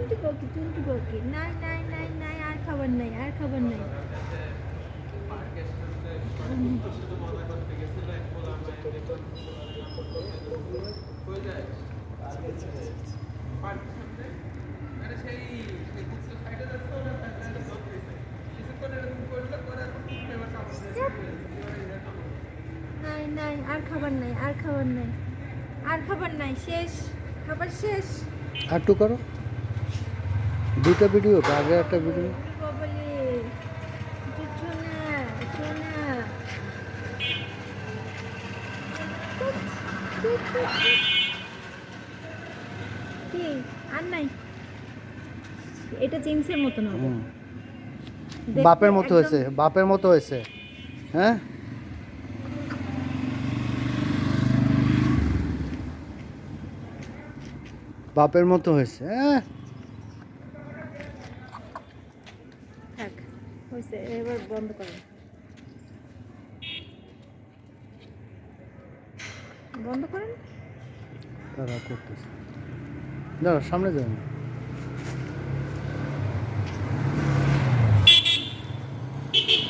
টুনটু বকি নাই নাই নাই নাই, আর খাবার নাই, আর খাবার নাই। নাই নাই, আর খাবার নাই, আর খাবার নাই, আর খাবার নাই, শেষ, খাবার শেষ। আর একটু করো, দুটো ভিডিও, আগে একটা ভিডিও। বলে সোনা সোনা, কি আর নাই, এটা জিন্সের মতো না, বাপের মতো হয়েছে, বাপের মতো হয়েছে। হ্যাঁ, বাপের মতো হয়েছে। হ্যাঁ, থাক হয়েছে, এবার বন্ধ করেন, বন্ধ করেন। তারা করতেছে, দাঁড়া সামনে যাবেন।